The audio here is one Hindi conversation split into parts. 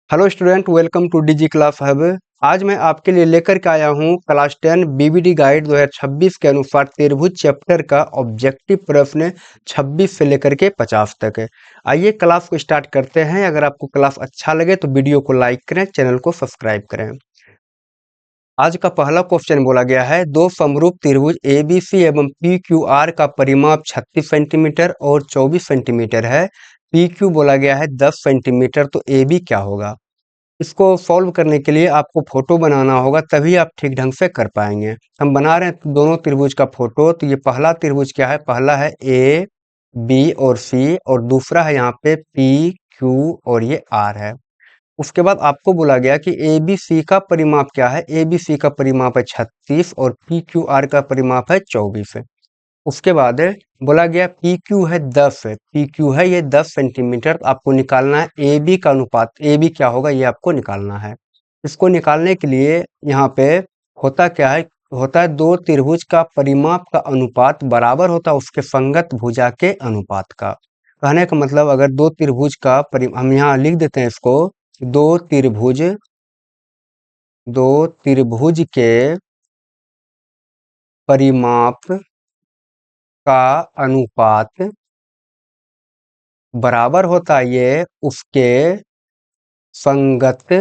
Hello student, welcome to Digi Class Hub. आज मैं आपके लिए लेकर के आया हूं क्लास 10 बीबीडी गाइड 2026 के अनुसार त्रिभुज चैप्टर का ऑब्जेक्टिव प्रश्न 26 से लेकर के 50 तक है। आइए क्लास को स्टार्ट करते हैं। अगर आपको क्लास अच्छा लगे तो वीडियो को लाइक करें, चैनल को सब्सक्राइब करें। आज का पहला क्वेश्चन बोला गया है, दो समरूप त्रिभुज एबीसी एवं पी क्यू आर का परिमाप 36 सेंटीमीटर और 24 सेंटीमीटर है। पी क्यू बोला गया है 10 सेंटीमीटर, तो ए बी क्या होगा? इसको सॉल्व करने के लिए आपको फोटो बनाना होगा, तभी आप ठीक ढंग से कर पाएंगे। हम बना रहे हैं दोनों त्रिभुज का फोटो। तो ये पहला त्रिभुज क्या है? पहला है ए बी और सी, और दूसरा है यहाँ पे पी क्यू और ये आर है। उसके बाद आपको बोला गया कि ए बी सी का परिमाप क्या है? ए बी सी का परिमाप है 36 और पी क्यू आर का परिमाप है 24 है। उसके बाद बोला गया पी क्यू है 10 है, पी क्यू है ये 10 सेंटीमीटर। आपको निकालना है ए बी का अनुपात। ए बी क्या होगा ये आपको निकालना है। इसको निकालने के लिए यहाँ पे होता क्या है? होता है दो त्रिभुज का परिमाप का अनुपात बराबर होता है उसके संगत भुजा के अनुपात का। कहने का मतलब, अगर दो त्रिभुज का हम यहाँ लिख देते हैं इसको, दो त्रिभुज के परिमाप का अनुपात बराबर होता है ये उसके संगत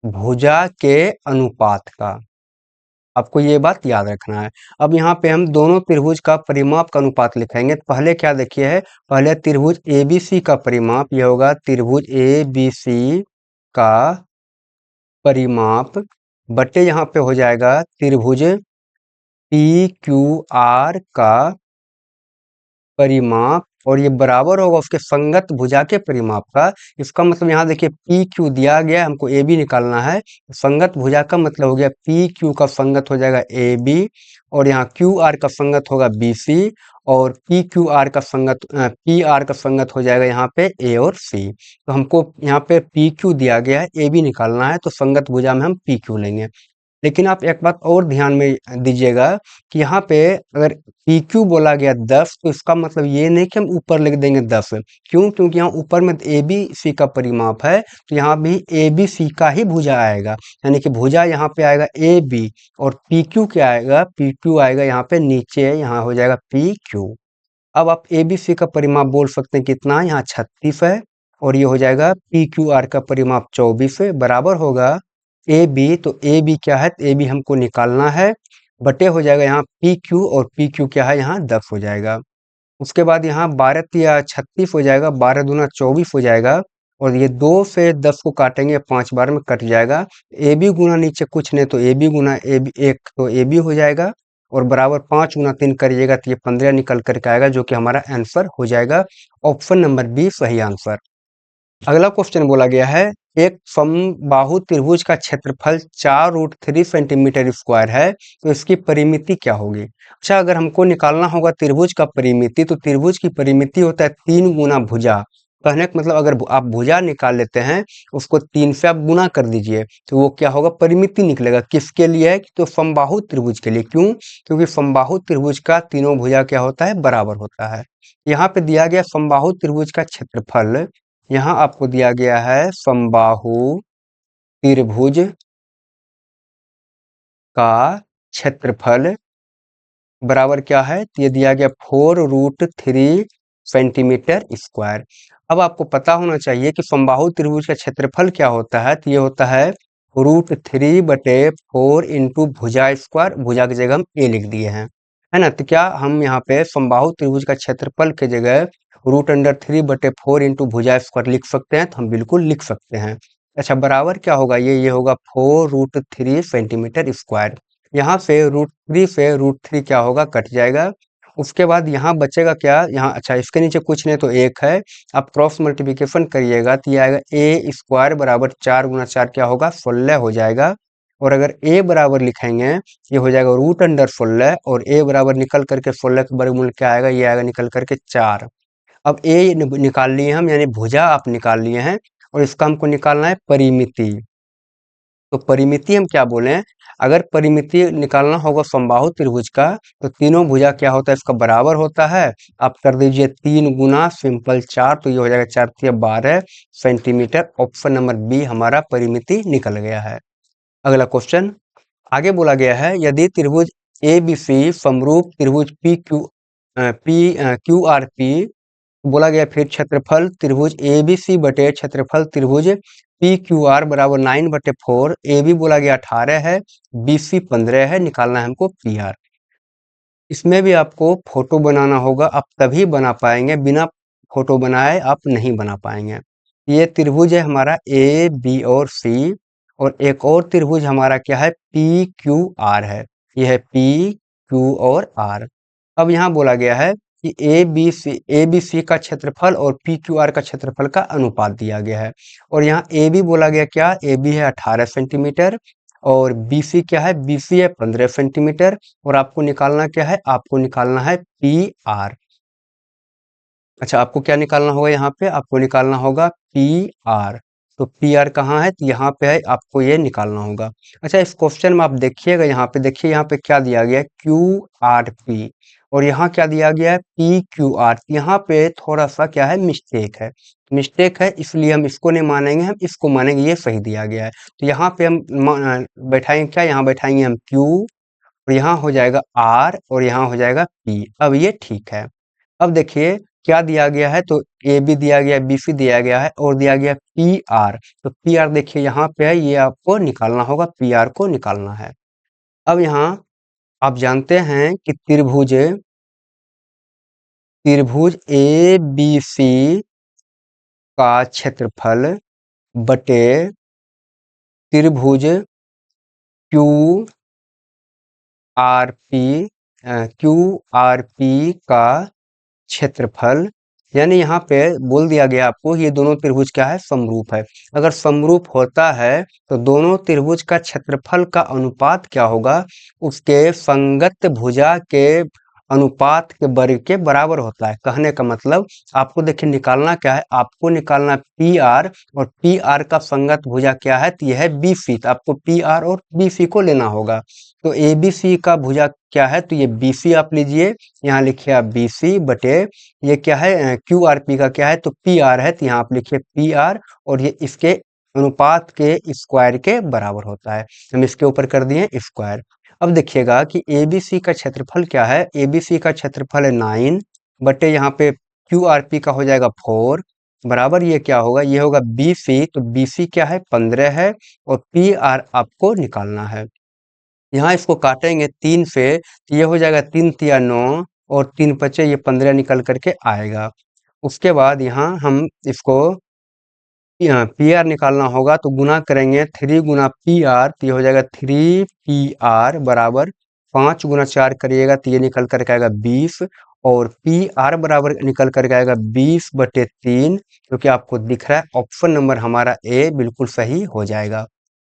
भुजा के अनुपात का। आपको ये बात याद रखना है। अब यहाँ पे हम दोनों त्रिभुज का परिमाप का अनुपात लिखेंगे। तो पहले क्या देखिए है, पहले त्रिभुज एबीसी का परिमाप, यह होगा त्रिभुज एबीसी का परिमाप बटे यहाँ पे हो जाएगा त्रिभुज पी क्यू आर का परिमाप, और ये बराबर होगा उसके संगत भुजा के परिमाप का। इसका मतलब यहाँ देखिए पी क्यू दिया गया है, हमको ए बी निकालना है। संगत भुजा का मतलब हो गया पी क्यू का संगत हो जाएगा ए बी, और यहाँ क्यू आर का संगत होगा बी सी, और पी क्यू आर का संगत पी आर का संगत हो जाएगा यहाँ पे ए और सी। तो हमको यहाँ पे पी क्यू दिया गया है, ए बी निकालना है, तो संगत भुजा में हम पी क्यू लेंगे। लेकिन आप एक बात और ध्यान में दीजिएगा कि यहाँ पे अगर पी क्यू बोला गया 10, तो इसका मतलब ये नहीं कि हम ऊपर लिख देंगे 10। क्यों? क्योंकि यहाँ ऊपर में ए बी सी का परिमाप है, तो यहाँ भी ए बी सी का ही भुजा आएगा। यानी कि भुजा यहाँ पे आएगा ए बी, और पी क्यू क्या आएगा? पी क्यू आएगा यहाँ पे नीचे, यहाँ हो जाएगा पी क्यू। अब आप ए बी सी का परिमाप बोल सकते हैं कितना? यहाँ 36 है, और ये हो जाएगा पी क्यू आर का परिमाप 24 है, बराबर होगा ए बी। तो ए बी क्या है? ए बी हमको निकालना है, बटे हो जाएगा यहाँ पी क्यू, और पी क्यू क्या है? यहाँ 10 हो जाएगा। उसके बाद यहाँ 12 या 36 हो जाएगा, 12 दूना 24 हो जाएगा, और ये 2 से 10 को काटेंगे 5 बार में कट जाएगा। ए बी गुना नीचे कुछ नहीं तो A B Guna A B 1, तो ए बी हो जाएगा, और बराबर 5 गुना 3 करिएगा तो ये 15 निकल करके आएगा, जो कि हमारा आंसर हो जाएगा ऑप्शन नंबर बी सही आंसर। अगला क्वेश्चन बोला गया है, एक समबाहु त्रिभुज का क्षेत्रफल 4√3 सेंटीमीटर स्क्वायर है, तो इसकी परिमिति क्या होगी? अच्छा, अगर हमको निकालना होगा त्रिभुज का परिमिति, तो त्रिभुज की परिमिति होता है 3 गुना भुजा। कहने का मतलब, अगर आप भुजा निकाल लेते हैं, उसको 3 से आप गुना कर दीजिए, तो वो क्या होगा? परिमिति निकलेगा। किसके लिए है? तो समबाहु त्रिभुज के लिए। क्यों? क्योंकि समबाहु त्रिभुज का तीनों भुजा क्या होता है? बराबर होता है। यहाँ पे दिया गया समबाहु त्रिभुज का क्षेत्रफल, यहाँ आपको दिया गया है समबाहु त्रिभुज का क्षेत्रफल बराबर क्या है? तो ये दिया गया 4√3 सेंटीमीटर स्क्वायर। अब आपको पता होना चाहिए कि समबाहु त्रिभुज का क्षेत्रफल क्या होता है। तो ये होता है √3/4 इंटू भुजा स्क्वायर। भुजा की जगह हम ए लिख दिए हैं, है ना? तो क्या हम यहाँ पे समबाहु त्रिभुज का क्षेत्रफल के जगह √3/4 इंटू भुजा स्क्वायर लिख सकते हैं? तो हम बिल्कुल लिख सकते हैं। अच्छा, बराबर क्या होगा? ये होगा 4√3 सेंटीमीटर स्क्वायर। यहाँ से √3 से √3 क्या होगा? कट जाएगा। उसके बाद यहाँ बचेगा क्या? यहाँ अच्छा, इसके नीचे कुछ नहीं तो 1 है। आप क्रॉस मल्टीप्लिकेशन करिएगा तो ये आएगा ए स्क्वायर बराबर 4 गुना 4 क्या होगा? 16 हो जाएगा। और अगर ए बराबर लिखेंगे, ये हो जाएगा √16, और ए बराबर निकल करके 16 के वर्गमूल क्या आएगा? ये आएगा निकल करके 4। अब ए निकाल लिए हम, यानी भुजा आप निकाल लिए हैं, और इसका हमको निकालना है परिमिति। तो परिमिति हम क्या बोले हैं, अगर परिमिति निकालना होगा समबाहु त्रिभुज का तो तीनों भुजा क्या होता है, इसका बराबर होता है। आप कर दीजिए 3 गुना सिंपल 4, तो ये हो जाएगा 4 तिया 12 सेंटीमीटर। ऑप्शन नंबर बी हमारा परिमिति निकल गया है। अगला क्वेश्चन आगे बोला गया है, यदि त्रिभुज ए बी सी समरूप त्रिभुज क्यू आर पी, बोला गया फिर क्षेत्रफल त्रिभुज ए बी सी बटे क्षेत्रफल त्रिभुज पी क्यू आर बराबर 9/4। ए बी बोला गया 18 है, बी सी 15 है, निकालना है हमको पी आर। इसमें भी आपको फोटो बनाना होगा, आप तभी बना पाएंगे, बिना फोटो बनाए आप नहीं बना पाएंगे। ये त्रिभुज है हमारा ए बी और सी, और एक और त्रिभुज हमारा क्या है, पी क्यू आर है। यह है पी क्यू और आर। अब यहाँ बोला गया है कि ए बी सी का क्षेत्रफल और पी क्यू आर का क्षेत्रफल का अनुपात दिया गया है। और यहाँ ए बी बोला गया क्या, ए बी है 18 सेंटीमीटर, और बी सी क्या है, बी सी है 15 सेंटीमीटर। और आपको निकालना क्या है, आपको निकालना है पी आर। अच्छा, आपको क्या निकालना होगा, यहाँ पे आपको निकालना होगा पी आर। तो पी आर कहाँ है, तो यहाँ पे है, आपको ये निकालना होगा। अच्छा, इस क्वेश्चन में आप देखिएगा, यहाँ पे देखिए, यहाँ पे क्या दिया गया है, क्यू आर पी, और यहाँ क्या दिया गया है, पी क्यू आर। यहाँ पे थोड़ा सा क्या है, मिस्टेक है। मिस्टेक है इसलिए हम इसको नहीं मानेंगे, हम इसको मानेंगे, ये सही दिया गया है। तो यहाँ पे हम बैठाएंगे क्या, यहाँ बैठाएंगे हम क्यू, और यहाँ हो जाएगा आर, और यहाँ हो जाएगा पी। अब ये ठीक है। अब देखिए क्या दिया गया है, तो ए बी दिया गया है, बी सी दिया गया है, और दिया गया पी आर। तो पी आर देखिए यहाँ पे है, ये आपको निकालना होगा, पी आर को निकालना है। अब यहाँ आप जानते हैं कि त्रिभुज ए बी सी का क्षेत्रफल बटे त्रिभुज Q R P Q R P का क्षेत्रफल, यानी यहाँ पे बोल दिया गया आपको ये दोनों त्रिभुज क्या है, समरूप है। अगर समरूप होता है तो दोनों त्रिभुज का क्षेत्रफल का अनुपात क्या होगा, उसके संगत भुजा के अनुपात के वर्ग के बराबर होता है। कहने का मतलब आपको देखिए निकालना क्या है, आपको निकालना पी आर, और पी आर का संगत भुजा क्या है, तो यह है बी सी। तो आपको पी आर और बी सी को लेना होगा। तो ए बी सी का भुजा क्या है, तो ये बी सी आप लीजिए, यहाँ लिखिए आप बी सी बटे, ये क्या है, क्यू आर पी का क्या है, तो पी आर है, तो यहाँ आप लिखिए पी आर, और ये इसके अनुपात के स्क्वायर के बराबर होता है। हम इसके ऊपर कर दिए स्क्वायर। अब देखिएगा कि ए बी सी का क्षेत्रफल क्या है, ए बी सी का क्षेत्रफल है 9 बटे यहाँ पे क्यू आर पी का हो जाएगा 4, बराबर ये क्या होगा, ये होगा बी सी। तो बी सी क्या है, 15 है, और पी आर आपको निकालना है। यहाँ इसको काटेंगे 3 से, तो ये हो जाएगा 3 तिया 9, और 3 बचे, ये 15 निकल करके आएगा। उसके बाद यहाँ हम इसको पी आर निकालना होगा, तो गुना करेंगे 3 गुना पी आर, तो ये हो जाएगा 3 पी आर बराबर 5 गुना 4 करिएगा, तो ये निकल करके आएगा 20, और पी आर बराबर निकल करके आएगा 20/3, क्योंकि आपको दिख रहा है ऑप्शन नंबर हमारा ए बिल्कुल सही हो जाएगा।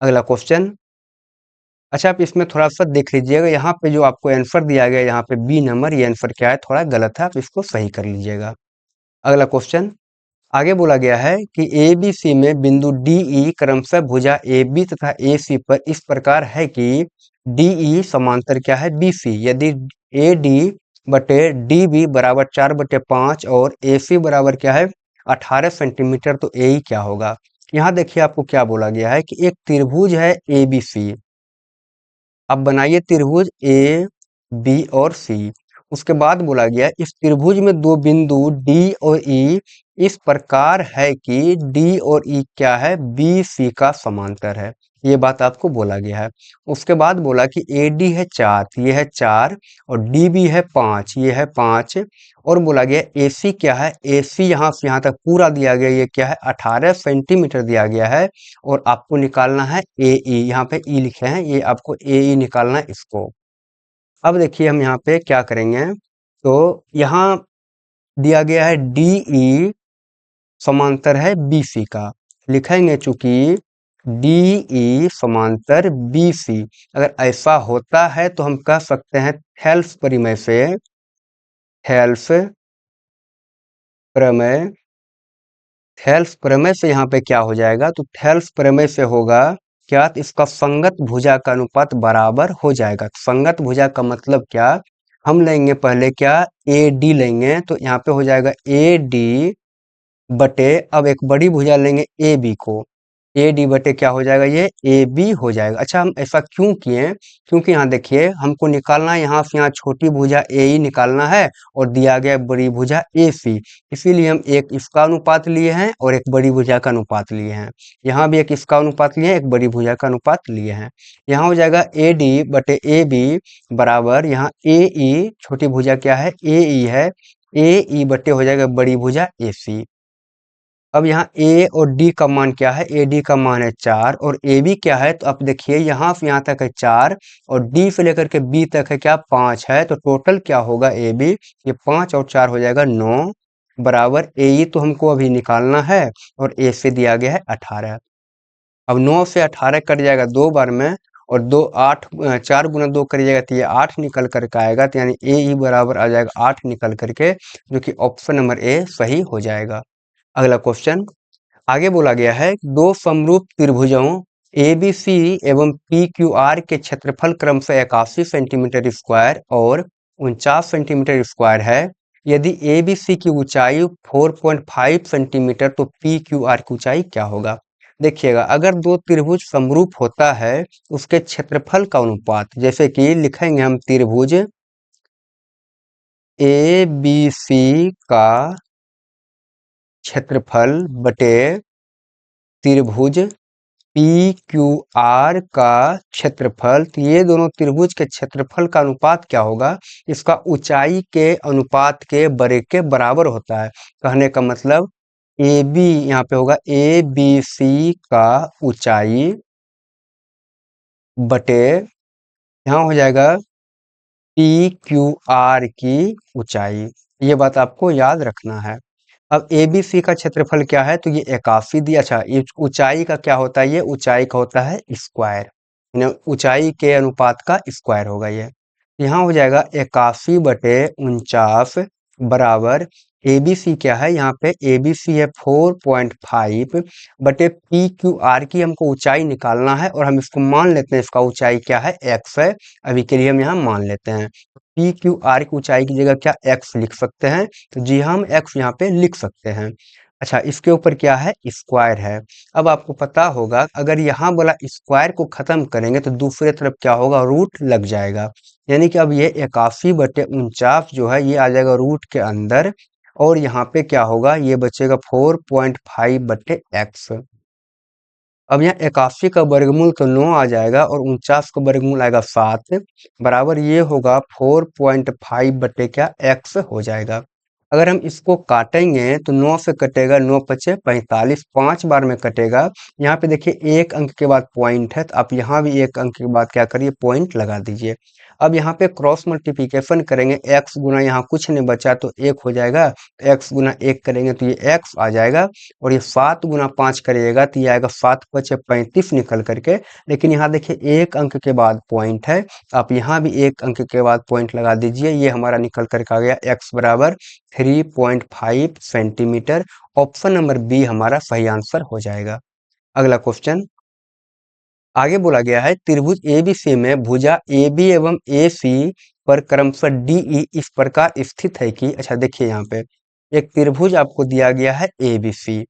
अगला क्वेश्चन, अच्छा आप इसमें थोड़ा-सा देख लीजिएगा, यहाँ पे जो आपको आंसर दिया गया है, यहाँ पे बी नंबर, ये आंसर क्या है, थोड़ा गलत है, आप इसको सही कर लीजिएगा। अगला क्वेश्चन, आगे बोला गया है कि ए बी सी में बिंदु डी ई क्रमशः भुजा ए बी तथा ए सी पर इस प्रकार है कि डी ई समांतर क्या है, बी सी। यदि ए डी बटे डी बी बराबर 4/5 और ए सी बराबर क्या है, 18 सेंटीमीटर, तो ए ई क्या होगा। यहाँ देखिए आपको क्या बोला गया है कि एक त्रिभुज है ए बी सी। अब बनाइए त्रिभुज ए बी और सी। उसके बाद बोला गया इस त्रिभुज में दो बिंदु डी और ई इस प्रकार है कि डी और ई क्या है, बी सी का समांतर है। ये बात आपको बोला गया है। उसके बाद बोला कि ए डी है 4, ये है 4, और डी बी है 5, ये है 5, और बोला गया ए सी क्या है, ए सी यहाँ से यहाँ तक पूरा दिया गया, ये क्या है, 18 सेंटीमीटर दिया गया है। और आपको निकालना है ए ई, यहाँ पे ई लिखे हैं, ये आपको ए ई निकालना है इसको। अब देखिए हम यहाँ पे क्या करेंगे, तो यहाँ दिया गया है डी ई समांतर है बी सी का, लिखेंगे चूंकि डी ई समांतर बी सी। अगर ऐसा होता है तो हम कह सकते हैं थेल्स प्रमेय से, थेल्स प्रमेय, थेल्स प्रमेय से यहाँ पे क्या हो जाएगा, तो थेल्स प्रमेय से होगा क्या, तो इसका संगत भुजा का अनुपात बराबर हो जाएगा। तो संगत भुजा का मतलब क्या, हम लेंगे पहले क्या, ए डी लेंगे, तो यहाँ पे हो जाएगा ए डी बटे, अब एक बड़ी भुजा लेंगे ए बी को, ए डी बटे क्या हो जाएगा, ये ए बी हो जाएगा। अच्छा, हम ऐसा क्यों किए, क्योंकि यहाँ देखिए हमको निकालना है, यहाँ से यहाँ छोटी भुजा ए ई निकालना है और दिया गया है बड़ी भुजा ए सी, इसीलिए हम एक इसका अनुपात लिए हैं और एक बड़ी भुजा का अनुपात लिए हैं। यहाँ भी एक इसका अनुपात लिए हैं, एक बड़ी भुजा का अनुपात लिए हैं। यहाँ हो जाएगा ए डी बटे ए बी बराबर, यहाँ ए ई छोटी भुजा क्या है, ए ई है, ए ई बटे हो जाएगा बड़ी भुजा ए सी। अब यहाँ ए और डी का मान क्या है, ए डी का मान है 4 और ए बी क्या है, तो आप देखिए यहाँ से यहाँ तक है 4 और डी से लेकर के बी तक है क्या, 5 है, तो टोटल क्या होगा ए बी, ये 5 और 4 हो जाएगा 9 बराबर ए ई तो हमको अभी निकालना है और ए से दिया गया है 18। अब 9 से 18 कट जाएगा 2 बार में और 2 8 4 गुना 2 कर जाएगा तो ये 8 निकल करके आएगा, तो यानी ए ई बराबर आ जाएगा 8 निकल करके, जो कि ऑप्शन नंबर ए सही हो जाएगा। अगला क्वेश्चन आगे बोला गया है, दो समरूप त्रिभुजों ए बी सी एवं पी क्यू आर के क्षेत्रफल क्रमशः 81 सेंटीमीटर स्क्वायर और 49 सेंटीमीटर स्क्वायर है। यदि ए बी सी की ऊंचाई 4.5 सेंटीमीटर तो पी क्यू आर की ऊंचाई क्या होगा। देखिएगा, अगर दो त्रिभुज समरूप होता है उसके क्षेत्रफल का अनुपात, जैसे कि लिखेंगे हम त्रिभुज ए बी सी का क्षेत्रफल बटे त्रिभुज पी क्यू आर का क्षेत्रफल, तो ये दोनों त्रिभुज के क्षेत्रफल का अनुपात क्या होगा, इसका ऊंचाई के अनुपात के बड़े के बराबर होता है। कहने का मतलब ए बी यहाँ पे होगा ए बी सी का ऊंचाई बटे यहाँ हो जाएगा पी क्यू आर की ऊंचाई, ये बात आपको याद रखना है। अब ए बी सी का क्षेत्रफल क्या है, तो ये 81 दिया। अच्छा, ये ऊंचाई का क्या होता है, ये ऊंचाई का होता है स्क्वायर, ऊंचाई के अनुपात का स्क्वायर होगा ये। यहाँ हो जाएगा 81 बटे 49 बराबर ए बी सी क्या है, यहाँ पे ए बी सी है 4.5 बटे पी क्यू आर की हमको ऊंचाई निकालना है और हम इसको मान लेते हैं, इसका ऊंचाई क्या है, एक्स है, अभी के लिए हम यहाँ मान लेते हैं। पी क्यू आर की ऊंचाई की जगह क्या एक्स लिख सकते हैं, तो जी हम एक्स यहाँ पे लिख सकते हैं। अच्छा, इसके ऊपर क्या है, स्क्वायर है। अब आपको पता होगा अगर यहाँ बोला स्क्वायर को खत्म करेंगे तो दूसरे तरफ क्या होगा, रूट लग जाएगा, यानी कि अब ये 81 बटे 49 जो है ये आ जाएगा रूट के अंदर और यहाँ पे क्या होगा, ये बचेगा 4.5 बटे एक्स। अब यहाँ 81 का वर्गमूल तो 9 आ जाएगा और 49 का वर्गमूल आएगा 7 बराबर ये होगा 4.5 बटे क्या एक्स हो जाएगा। अगर हम इसको काटेंगे तो 9 से कटेगा, 9 पचे 45, 5 बार में कटेगा। यहाँ पे देखिए एक अंक के बाद पॉइंट है, तो आप यहाँ भी एक अंक के बाद क्या करिए, पॉइंट लगा दीजिए। अब यहाँ पे क्रॉस मल्टीप्लिकेशन करेंगे, x गुना यहाँ कुछ नहीं बचा तो 1 हो जाएगा, x गुना 1 करेंगे तो ये x आ जाएगा और ये 7 गुना 5 करिएगा तो ये आएगा 7 पचे 35 निकल करके। लेकिन यहाँ देखिए एक अंक के बाद पॉइंट है, आप यहाँ भी एक अंक के बाद पॉइंट लगा दीजिए, ये हमारा निकल करके आ गया x बराबर 3.5 सेंटीमीटर। ऑप्शन नंबर बी हमारा सही आंसर हो जाएगा। अगला क्वेश्चन आगे बोला गया है, त्रिभुज एबीसी में भुजा AB एवं AC पर क्रमशः DE इस प्रकार स्थित है कि, अच्छा देखिए यहाँ पे एक त्रिभुज आपको दिया गया है ABC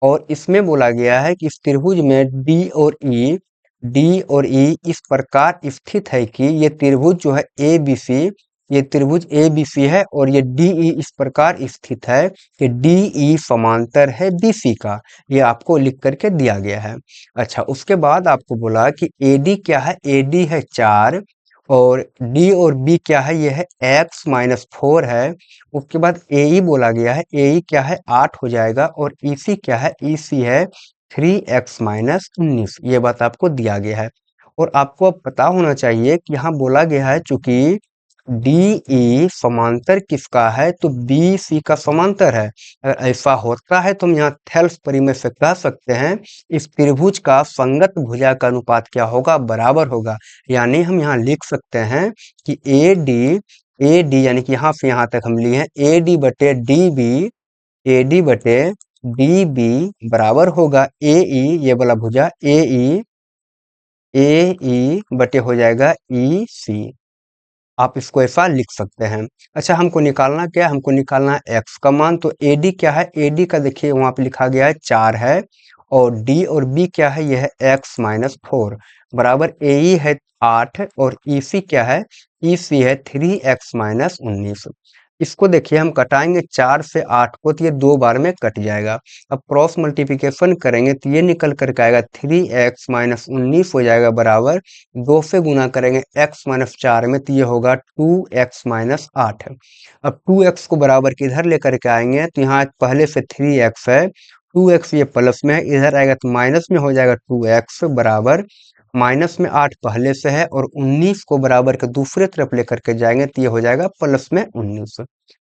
और इसमें बोला गया है कि इस त्रिभुज में D और E इस प्रकार स्थित है कि ये त्रिभुज जो है ABC, ये त्रिभुज ABC है और ये DE इस प्रकार स्थित है कि DE समांतर है BC का, ये आपको लिख करके दिया गया है। अच्छा, उसके बाद आपको बोला कि AD क्या है, AD है 4 और D और B क्या है, ये है x माइनस 4 है। उसके बाद AE बोला गया है, AE क्या है 8 हो जाएगा और EC क्या है, EC है 3x माइनस 19, ये बात आपको दिया गया है। और आपको अब पता होना चाहिए कि यहाँ बोला गया है चूंकि DE समांतर किसका है, तो BC का समांतर है। अगर ऐसा होता है तो हम यहाँ थेल्स परिमेय से कह सकते हैं इस त्रिभुज का संगत भुजा का अनुपात क्या होगा, बराबर होगा। यानी हम यहाँ लिख सकते हैं कि AD यानी कि यहाँ से यहाँ तक हम लिए हैं AD बटे DB बराबर होगा AE, ये वाला भुजा AE ए ई बटे हो जाएगा ई सी। आप इसको ऐसा लिख सकते हैं। अच्छा, हमको निकालना क्या है? हमको निकालना है एक्स का मान। तो ए डी क्या है? ए डी का देखिए वहाँ पे लिखा गया है 4 है, और डी और बी क्या है? यह है एक्स माइनस 4 बराबर ए ई है 8, और ई सी क्या है? ई सी है 3x माइनस 19। इसको देखिए हम कटाएंगे 4 से 8 को, तो ये 2 बार में कट जाएगा। अब क्रॉस मल्टीप्लिकेशन करेंगे तो ये निकल करके आएगा 3x माइनस 19 हो जाएगा बराबर 2 से गुना करेंगे x माइनस 4 में, तो ये होगा 2x माइनस 8। अब 2x को बराबर किधर लेकर के आएंगे? तो यहाँ पहले से 3x है, 2x ये प्लस में है, इधर आएगा तो माइनस में हो जाएगा 2x बराबर माइनस में 8 पहले से है, और 19 को बराबर के दूसरे तरफ लेकर के जाएंगे तो ये हो जाएगा प्लस में 19।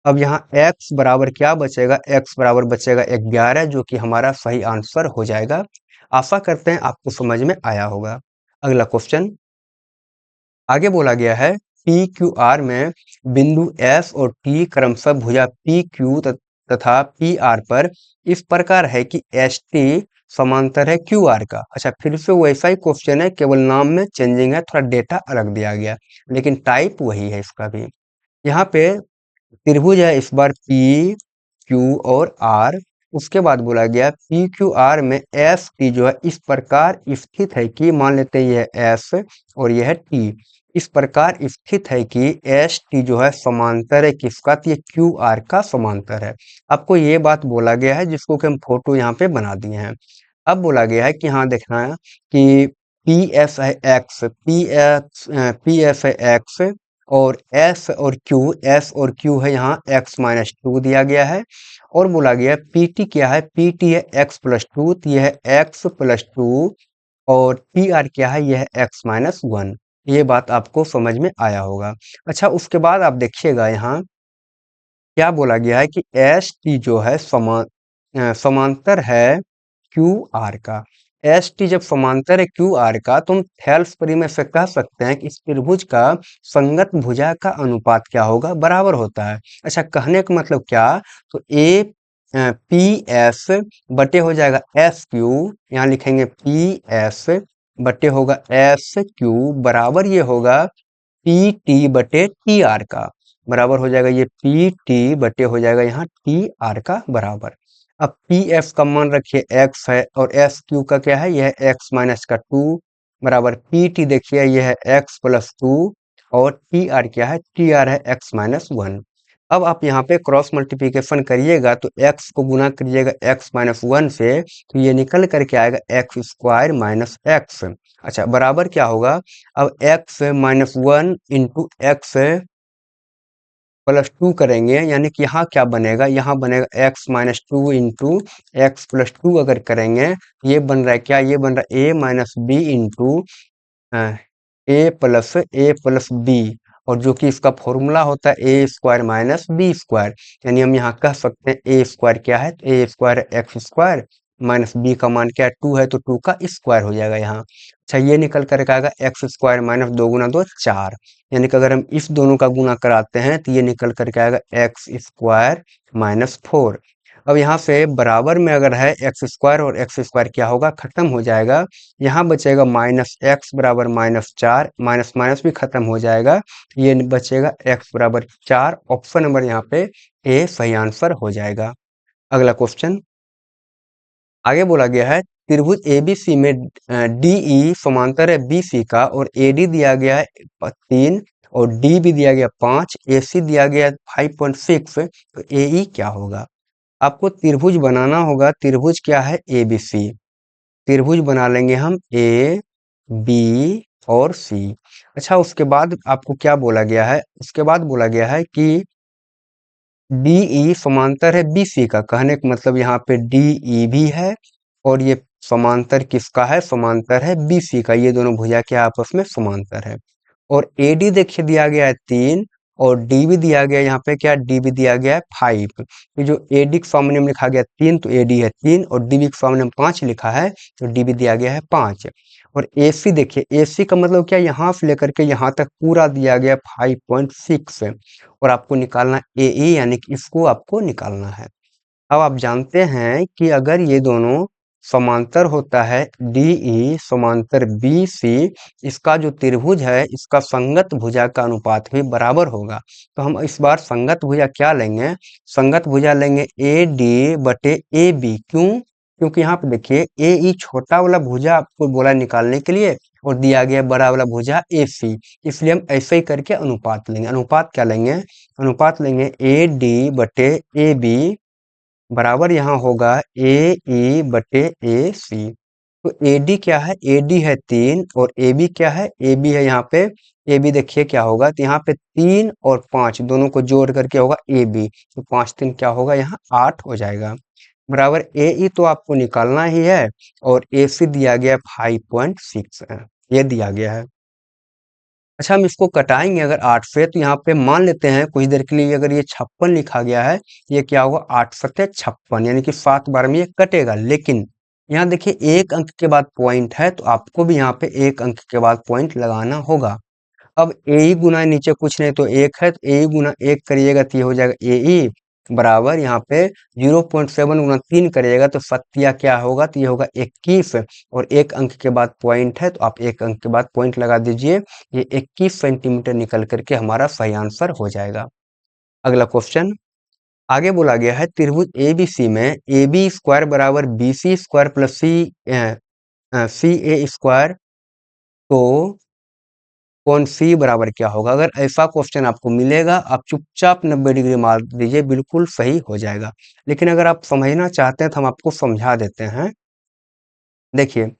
अब यहाँ x बराबर क्या बचेगा? x बराबर बचेगा 11, जो कि हमारा सही आंसर हो जाएगा। आशा करते हैं आपको समझ में आया होगा। अगला क्वेश्चन आगे बोला गया है पी क्यू आर में बिंदु एस और टी क्रमशः भुजा पी क्यू तथा पी आर पर इस प्रकार है कि एस टी समांतर है क्यू आर का। अच्छा, फिर से वैसा ही क्वेश्चन है, केवल नाम में चेंजिंग है, थोड़ा डेटा अलग दिया गया, लेकिन टाइप वही है इसका भी। यहाँ पे त्रिभुज है इस बार पी क्यू और आर। उसके बाद बोला गया पी क्यू आर में एस टी जो है इस प्रकार स्थित है कि, मान लेते हैं यह एस और यह टी, इस प्रकार स्थित है कि एस टी जो है समांतर है किसका? तो ये क्यू आर का समांतर है। आपको ये बात बोला गया है, जिसको कि हम फोटो यहाँ पे बना दिए हैं। अब बोला गया है कि यहाँ देखना है कि पी एस है एक्स, पी एस है एक्स, और एस और क्यू है यहाँ x माइनस 2 दिया गया है। और बोला गया है पी टी क्या है? पी टी है x प्लस 2, तो यह है x प्लस 2, और पी आर क्या है? यह है x माइनस 1। ये बात आपको समझ में आया होगा। अच्छा, उसके बाद आप देखिएगा यहाँ क्या बोला गया है कि एस टी जो है समांतर है क्यू आर का। एस टी जब समांतर है क्यू आर का, तो हम थेल्स परिमेय से कह सकते हैं कि इस त्रिभुज का संगत भुजा का अनुपात क्या होगा? बराबर होता है। अच्छा, कहने का मतलब क्या? तो ए पी एस बटे हो जाएगा एस क्यू, यहाँ लिखेंगे पी एस बटे होगा एस क्यू बराबर ये होगा पी टी बटे टी आर का। बराबर हो जाएगा ये पी टी बटे हो जाएगा यहाँ टी आर का बराबर। अब पी एफ का मान रखिए एक्स है, और एस क्यू का क्या है? यह है एक्स माइनस का 2 बराबर पी टी देखिए यह है एक्स प्लस 2, और टी आर क्या है? टी आर है एक्स माइनस 1। अब आप यहाँ पे क्रॉस मल्टीप्लिकेशन करिएगा तो x को गुना करिएगा x माइनस 1 से, तो ये निकल करके आएगा एक्स स्क्वायर माइनस एक्स। अच्छा, बराबर क्या होगा? अब x minus 1 into x plus 2 करेंगे, यानी कि यहाँ क्या बनेगा? यहाँ बनेगा x minus 2 into x plus 2 अगर करेंगे, ये बन रहा है क्या? ये बन रहा है a minus B into A plus B, और जो कि इसका फॉर्मूला होता है ए स्क्वायर माइनस बी स्क्वायर। यानी हम यहाँ कह सकते हैं ए स्क्वायर क्या है? ए square x square minus b का मान क्या है? 2 है, तो 2 का स्क्वायर हो जाएगा यहाँ। अच्छा, ये निकल कर आएगा एक्स स्क्वायर माइनस 2 गुना 2 4, यानी कि अगर हम इस दोनों का गुना कराते हैं तो ये निकल करके आएगा एक्स स्क्वायर माइनस 4। अब यहाँ से बराबर में अगर है एक्स स्क्वायर, और एक्स स्क्वायर क्या होगा? खत्म हो जाएगा। यहाँ बचेगा माइनस एक्स बराबर माइनस 4, माइनस माइनस भी खत्म हो जाएगा, ये बचेगा एक्स बराबर 4। ऑप्शन नंबर यहाँ पे ए सही आंसर हो जाएगा। अगला क्वेश्चन आगे बोला गया है त्रिभुज एबीसी में डीई समांतर है बीसी का, और एडी दिया गया है 3, और डी भी दिया गया 5, एसी दिया गया 5.6, तो एई क्या होगा? आपको त्रिभुज बनाना होगा। त्रिभुज क्या है? एबीसी। त्रिभुज बना लेंगे हम ए बी और सी। अच्छा, उसके बाद आपको क्या बोला गया है? उसके बाद बोला गया है कि डीई समांतर है बीसी का। कहने का मतलब यहाँ पे डीई भी है, और ये समांतर किसका है? समांतर है बीसी का। ये दोनों भुजा के आपस में समांतर है। और एडी देखिए दिया गया है 3, और डी भी दिया गया है, यहाँ पे क्या? डी भी दिया गया है 5। ये जो एडी के सामने में लिखा गया 3, तो एडी है 3, और डीबी के सामने में 5 लिखा है, तो डी भी दिया गया है 5। और एसी देखिए, एसी का मतलब क्या? यहाँ से लेकर के यहाँ तक पूरा दिया गया 5.6, और आपको निकालना एई, यानी कि इसको आपको निकालना है। अब आप जानते हैं कि अगर ये दोनों समांतर होता है DE समांतर BC, इसका जो त्रिभुज है इसका संगत भुजा का अनुपात भी बराबर होगा। तो हम इस बार संगत भुजा क्या लेंगे, संगत भुजा लेंगे AD बटे AB। क्यों? क्योंकि यहाँ पे देखिए AE छोटा वाला भुजा आपको बोला निकालने के लिए और दिया गया बड़ा वाला भुजा AC, इसलिए हम ऐसे ही करके अनुपात लेंगे। अनुपात क्या लेंगे, अनुपात लेंगे AD बटे AB बराबर यहाँ होगा AE बटे AC। तो AD क्या है, AD है 3 और AB क्या है, AB है यहाँ पे, AB देखिए क्या होगा, तो यहाँ पे 3 और 5 दोनों को जोड़ करके होगा AB, तो 5 3 क्या होगा यहाँ 8 हो जाएगा। बराबर AE तो आपको निकालना ही है और AC दिया गया 5.6 है, ये दिया गया है। अच्छा हम इसको कटाएंगे अगर 8 से, तो यहाँ पे मान लेते हैं कुछ देर के लिए अगर ये 56 लिखा गया है, ये क्या होगा 8 सत्ते 56, यानी कि 7 बार में ये कटेगा। लेकिन यहाँ देखिए एक अंक के बाद पॉइंट है, तो आपको भी यहाँ पे एक अंक के बाद पॉइंट लगाना होगा। अब ए ई गुना नीचे कुछ नहीं तो एक है, तो ए ई गुना एक करिएगा तो ये हो जाएगा ए ई बराबर यहाँ पे 0.7 गुना 3 करिएगा तो सत्या क्या होगा, तो ये होगा 21 और एक अंक के बाद पॉइंट है, तो आप एक अंक के बाद पॉइंट लगा दीजिए। ये 21 सेंटीमीटर निकल करके हमारा सही आंसर हो जाएगा। अगला क्वेश्चन आगे बोला गया है त्रिभुज ABC में ए बी स्क्वायर बराबर BC square plus CA square, तो कौन सी बराबर क्या होगा। अगर ऐसा क्वेश्चन आपको मिलेगा आप चुपचाप 90 डिग्री मार दीजिए, बिल्कुल सही हो जाएगा। लेकिन अगर आप समझना चाहते हैं तो हम आपको समझा देते हैं। देखिए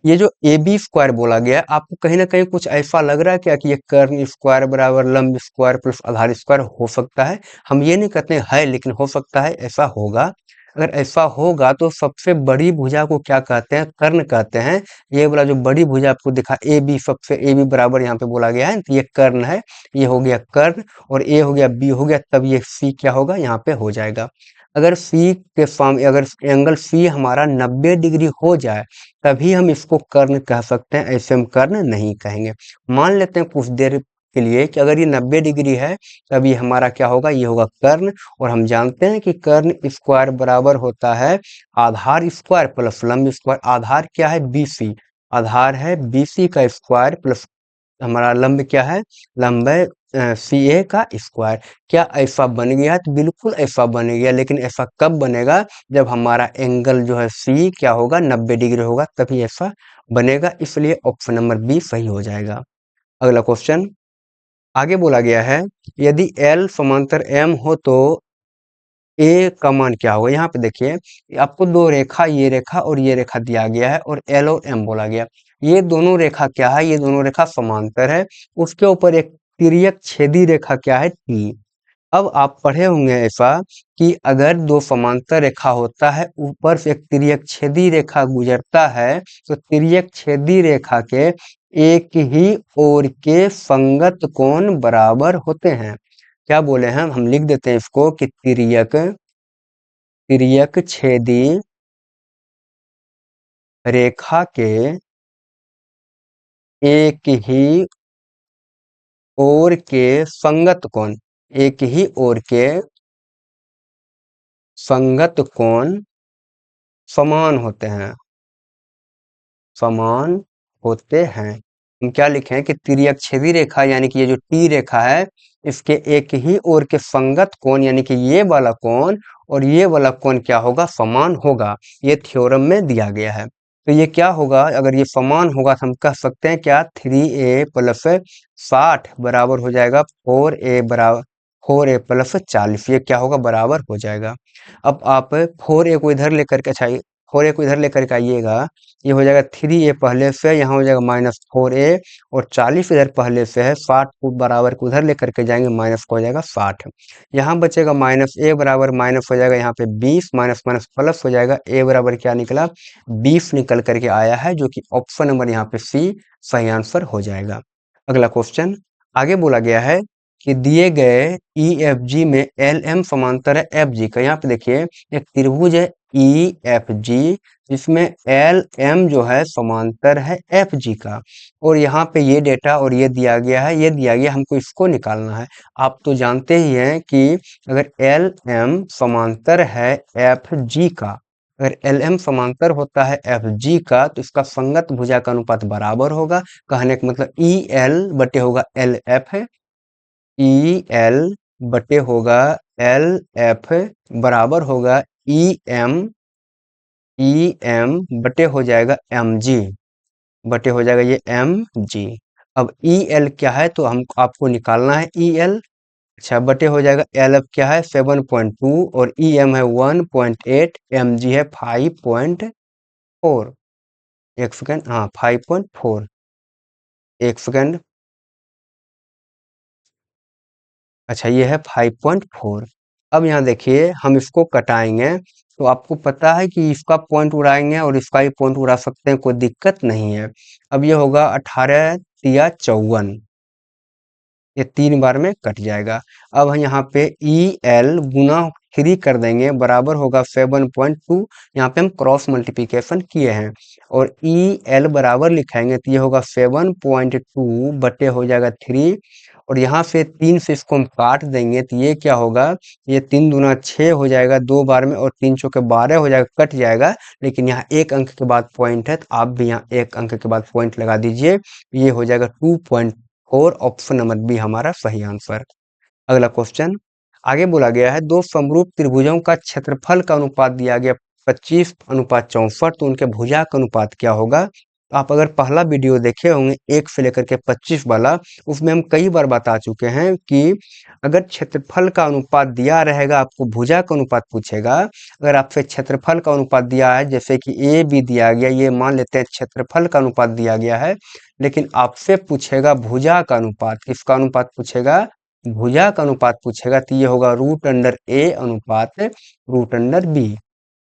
ये जो ए बी स्क्वायर बोला गया है, आपको कहीं ना कहीं कुछ ऐसा लग रहा है क्या कि ये कर्ण स्क्वायर बराबर लंब स्क्वायर प्लस आधार स्क्वायर हो सकता है। हम ये नहीं कहते है लेकिन हो सकता है ऐसा होगा। अगर ऐसा होगा तो सबसे बड़ी भुजा को क्या कहते हैं, कर्ण कहते हैं। ये वाला जो बड़ी भुजा आपको दिखा ए बी, सबसे ए बी बराबर यहाँ पे बोला गया है, तो ये कर्ण है, ये हो गया कर्ण और ए हो गया बी हो गया, तब ये सी क्या होगा यहाँ पे हो जाएगा। अगर सी के सामने अगर एंगल सी हमारा 90 डिग्री हो जाए तभी हम इसको कर्ण कह सकते हैं, ऐसे हम कर्ण नहीं कहेंगे। मान लेते हैं कुछ देर के लिए कि अगर ये 90 डिग्री है तब ये हमारा क्या होगा, ये होगा कर्ण। और हम जानते हैं कि कर्ण स्क्वायर बराबर होता है आधार स्क्वायर प्लस लंब स्क्वायर। आधार क्या है BC, आधार है BC का स्क्वायर प्लस हमारा लंब क्या है, लंब है CA का स्क्वायर। क्या ऐसा बन गया, तो बिल्कुल ऐसा बन गया। लेकिन ऐसा कब बनेगा, जब हमारा एंगल जो है C क्या होगा 90 डिग्री होगा तभी ऐसा बनेगा। इसलिए ऑप्शन नंबर बी सही हो जाएगा। अगला क्वेश्चन आगे बोला गया है यदि L समांतर M हो तो ए का मान क्या होगा। यहाँ पे देखिए आपको दो रेखा, ये रेखा और ये रेखा दिया गया है और L और M बोला गया। ये दोनों रेखा क्या है, ये दोनों रेखा समांतर है। उसके ऊपर एक तिर्यक छेदी रेखा क्या है T। अब आप पढ़े होंगे ऐसा कि अगर दो समांतर रेखा होता है, ऊपर से एक तिर्यक छेदी रेखा गुजरता है, तो तिर्यक छेदी रेखा के एक ही ओर के संगत कोण बराबर होते हैं। क्या बोले हैं, हम लिख देते हैं इसको कि तिर्यक तिर्यक छेदी रेखा के एक ही ओर के संगत कोण, एक ही ओर के संगत कोण समान होते हैं, समान होते हैं। हम क्या लिखें कि तिर्यक छेदी रेखा यानी कि ये जो टी रेखा है इसके एक ही ओर के संगत कोण यानी कि ये वाला कोण और ये वाला कोण क्या होगा, समान होगा। ये थ्योरम में दिया गया है। तो ये क्या होगा, अगर ये समान होगा तो हम कह सकते हैं क्या 3a प्लस 60 बराबर हो जाएगा 4a बराबर 4a प्लस 40, ये क्या होगा बराबर हो जाएगा। अब आप 4a को इधर लेकर के, अच्छा 4a को इधर लेकर के आइएगा, ये हो जाएगा 3a पहले से, यहाँ हो जाएगा -4a और 40 इधर पहले से है, 60 को बराबर को उधर लेकर के जाएंगे, माइनस को हो जाएगा 60। यहाँ बचेगा -a बराबर माइनस हो जाएगा यहाँ पे 20, माइनस माइनस प्लस हो जाएगा, a बराबर क्या निकला 20 निकल करके आया है, जो कि ऑप्शन नंबर यहाँ पे सी सही आंसर हो जाएगा। अगला क्वेश्चन आगे बोला गया है कि दिए गए EFG में LM समांतर है FG का। यहाँ पे देखिए एक त्रिभुज है EFG जिसमें LM जो है समांतर है FG का, और यहाँ पे ये डेटा और ये दिया गया है, ये दिया गया हमको इसको निकालना है। आप तो जानते ही हैं कि अगर LM समांतर है FG का अगर एल एम समांतर होता है एफ जी का तो इसका संगत भुजा का अनुपात बराबर होगा। कहने का मतलब ई एल बटे होगा एल एफ है, ई एल बटे होगा एल एफ बराबर होगा ई एम, ई एम बटे हो जाएगा एम जी, बटे हो जाएगा ये एम जी। अब ई एल क्या है तो हम आपको निकालना है ई एल। अच्छा, बटे हो जाएगा एल एफ क्या है 7.2 और ई एम है 1.8, एम जी है 5.4। एक सेकेंड, हाँ 5.4। एक सेकेंड, अच्छा ये है 5.4। अब यहाँ देखिए हम इसको कटाएंगे तो आपको पता है कि इसका पॉइंट उड़ाएंगे और इसका भी पॉइंट उड़ा सकते हैं, कोई दिक्कत नहीं है। अब ये होगा 18 तिया 54, ये 3 बार में कट जाएगा। अब हम यहाँ पे ई एल गुना 3 कर देंगे बराबर होगा 7.2। यहाँ पे हम क्रॉस मल्टीप्लिकेशन किए हैं और ई एल बराबर लिखाएंगे तो ये होगा 7.2 बटे हो जाएगा 3 और यहाँ से 3 से इसको हम काट देंगे तो ये क्या होगा, ये 3 दूना 6 हो जाएगा 2 बार में और 3 चौके 12 हो जाएगा, कट जाएगा। लेकिन यहाँ एक अंक के बाद पॉइंट है तो आप भी यहाँ एक अंक के बाद पॉइंट लगा दीजिए, ये हो जाएगा 2.4। ऑप्शन नंबर बी हमारा सही आंसर। अगला क्वेश्चन, आगे बोला गया है दो समरूप त्रिभुजों का क्षेत्रफल का अनुपात दिया गया 25:64, तो उनके भुजा का अनुपात क्या होगा। आप अगर पहला वीडियो देखे होंगे 1 से लेकर के 25 वाला, उसमें हम कई बार बता चुके हैं कि अगर क्षेत्रफल का अनुपात दिया रहेगा आपको भुजा का अनुपात पूछेगा। अगर आपसे क्षेत्रफल का अनुपात दिया है जैसे कि ए बी दिया गया, ये मान लेते हैं क्षेत्रफल का अनुपात दिया गया है, लेकिन आपसे पूछेगा भुजा का अनुपात, किसका अनुपात पूछेगा, भुजा का अनुपात पूछेगा तो ये होगा रूट अंडर ए अनुपात रूट अंडर बी,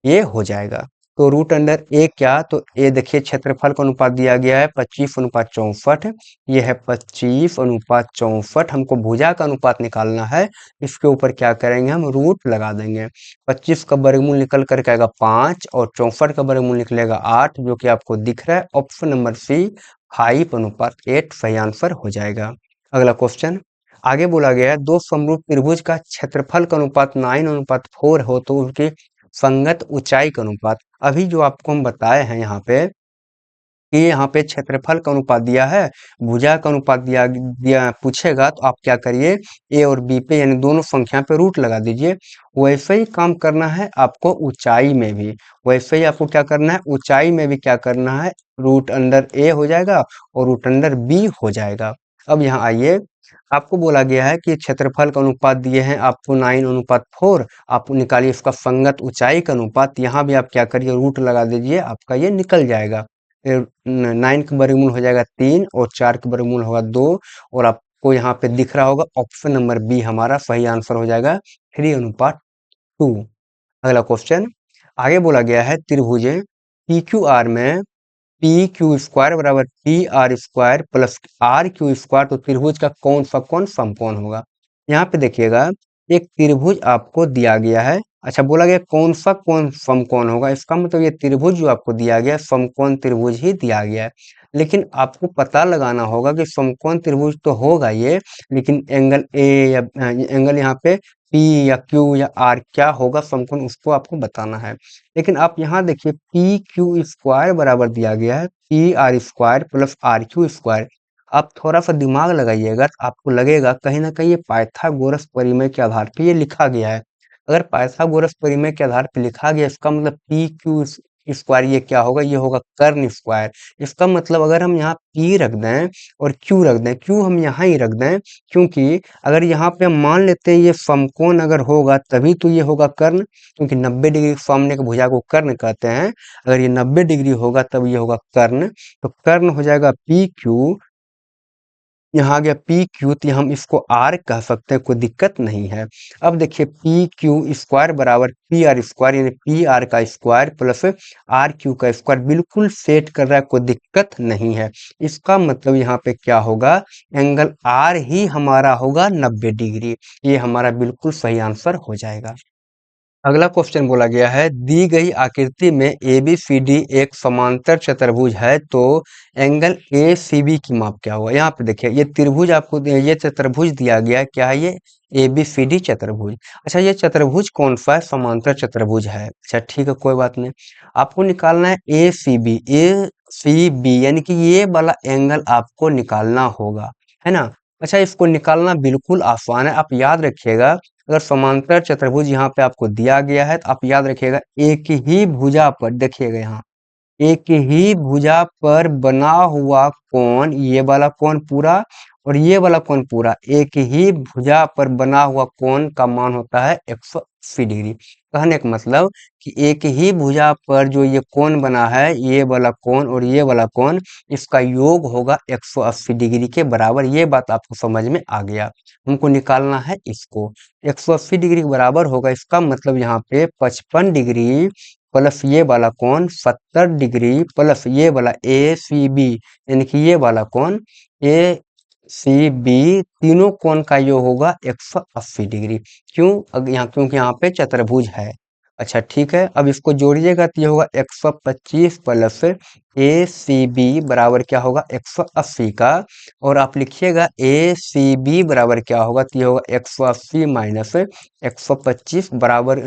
ये हो जाएगा। तो रूट अंडर ए क्या, तो ए देखिए क्षेत्रफल का अनुपात दिया गया है 25:64, ये है 25:64। हमको भुजा का अनुपात निकालना है, इसके ऊपर क्या करेंगे हम रूट लगा देंगे। 25 का वर्गमूल निकल करके आएगा 5 और 64 का वर्गमूल निकलेगा 8, जो कि आपको दिख रहा है ऑप्शन नंबर सी 5:8 सही आंसर हो जाएगा। अगला क्वेश्चन, आगे बोला गया है दो समरूप त्रिभुज का क्षेत्रफल का अनुपात 9:4 हो तो उनके संगत ऊंचाई का अनुपात। अभी जो आपको हम बताए हैं यहाँ पे कि यहाँ पे क्षेत्रफल का अनुपात दिया है, भुजा का अनुपात दिया दिया पूछेगा तो आप क्या करिए, ए और बी पे यानी दोनों संख्या पे रूट लगा दीजिए। वैसे ही काम करना है आपको ऊंचाई में भी, वैसे ही आपको क्या करना है ऊंचाई में भी क्या करना है, रूट अंडर ए हो जाएगा और रूट अंडर बी हो जाएगा। अब यहाँ आइए, आपको बोला गया है कि क्षेत्रफल का अनुपात दिए हैं आपको 9:4, आप निकालिए इसका संगत ऊंचाई का अनुपात। यहाँ भी आप क्या करिए रूट लगा दीजिए, आपका ये निकल जाएगा। 9 का वर्गमूल हो जाएगा 3 और 4 का वर्गमूल होगा 2 और आपको यहाँ पे दिख रहा होगा ऑप्शन नंबर बी हमारा सही आंसर हो जाएगा 3:2। अगला क्वेश्चन, आगे बोला गया है त्रिभुज पी क्यू आर में पी क्यू स्क्वायर बराबर P R square plus R Q square, तो त्रिभुज का कौन सा कौन समकोण होगा। यहाँ पे देखिएगा एक त्रिभुज आपको दिया गया है, अच्छा बोला गया कौन सा कौन समकोण होगा, इसका मतलब ये त्रिभुज जो आपको दिया गया समकोण त्रिभुज ही दिया गया है। लेकिन आपको पता लगाना होगा कि समकोण त्रिभुज तो होगा ये, लेकिन एंगल ए या एंगल यहाँ पे पी या क्यू या आर क्या होगा समकोण, उसको आपको बताना है। लेकिन आप यहाँ देखिए पी क्यू स्क्वायर बराबर दिया गया है P R square plus R Q square. आप थोड़ा सा दिमाग लगाइएगा तो आपको लगेगा कहीं ना कहीं ये पाइथागोरस प्रमेय के आधार पे ये लिखा गया है। अगर पाइथागोरस प्रमेय के आधार पे लिखा गया इसका मतलब पी क्यू स्क्वायर ये क्या होगा, ये होगा कर्ण स्क्वायर। इसका मतलब अगर हम यहाँ पी रख दें और क्यू रख दें, क्यू हम यहाँ ही रख दें, क्योंकि अगर यहाँ पे हम मान लेते हैं ये समकोण अगर होगा तभी तो ये होगा कर्ण, क्योंकि 90 डिग्री के सामने की भुजा को कर्ण कहते हैं। अगर ये 90 डिग्री होगा तब ये होगा कर्ण, तो कर्ण हो जाएगा पी क्यू। यहाँ आ गया पी क्यू तो हम इसको आर कह सकते हैं, कोई दिक्कत नहीं है। अब देखिए पी क्यू स्क्वायर बराबर पी आर स्क्वायर यानी पी आर का स्क्वायर प्लस आर क्यू का स्क्वायर बिल्कुल सेट कर रहा है, कोई दिक्कत नहीं है। इसका मतलब यहाँ पे क्या होगा, एंगल आर ही हमारा होगा 90 डिग्री, ये हमारा बिल्कुल सही आंसर हो जाएगा। अगला क्वेश्चन बोला गया है दी गई आकृति में ए बी सी डी एक समांतर चतुर्भुज है तो एंगल ए सी बी की माप क्या होगा। यहाँ पे देखिए ये त्रिभुज आपको ये चतुर्भुज दिया गया है, क्या है ये ABCD चतुर्भुज। अच्छा, ये चतुर्भुज कौन सा है? समांतर चतुर्भुज है। अच्छा ठीक है, कोई बात नहीं। आपको निकालना है ACB यानी कि ये वाला एंगल आपको निकालना होगा, है ना। अच्छा, इसको निकालना बिल्कुल आसान है। आप याद रखिएगा, अगर समांतर चतुर्भुज यहाँ पे आपको दिया गया है तो आप याद रखिएगा एक ही भुजा पर, देखिएगा यहाँ एक ही भुजा पर बना हुआ कोण, ये वाला कोण पूरा और ये वाला कोण पूरा, एक ही भुजा पर बना हुआ कोण का मान होता है 180 डिग्री। कहने का मतलब कि एक ही भुजा पर जो ये कोण बना है, ये वाला कोण और ये वाला कोण, इसका योग होगा 180 डिग्री के बराबर। ये बात आपको समझ में आ गया। हमको निकालना है इसको, 180 डिग्री के बराबर होगा, इसका मतलब यहाँ पे 55 डिग्री प्लस ये वाला कोण 70 डिग्री प्लस ये वाला ACB यानी कि ये वाला कोण ACB, तीनों कोण का योग होगा 180 डिग्री। क्यों? यहाँ क्योंकि यहाँ पे चतुर्भुज है। अच्छा ठीक है, अब इसको जोड़िएगा तो ये होगा 125 प्लस ACB बराबर क्या होगा 180 का, और आप लिखिएगा ACB बराबर क्या होगा, तो ये होगा 180 माइनस 125 बराबर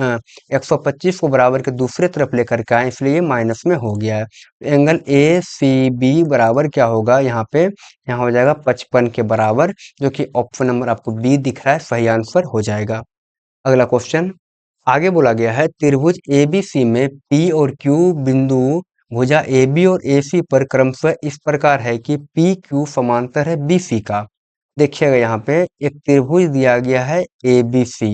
125 को बराबर के दूसरे तरफ लेकर के आए, इसलिए ये माइनस में हो गया है। एंगल ACB बराबर क्या होगा, यहाँ पे यहाँ हो जाएगा 55 के बराबर, जो कि ऑप्शन नंबर आपको बी दिख रहा है, सही आंसर हो जाएगा। अगला क्वेश्चन, आगे बोला गया है त्रिभुज ABC में P और Q बिंदु भुजा AB और AC पर क्रमशः इस प्रकार है कि PQ समांतर है BC का। देखिएगा यहाँ पे एक त्रिभुज दिया गया है ABC,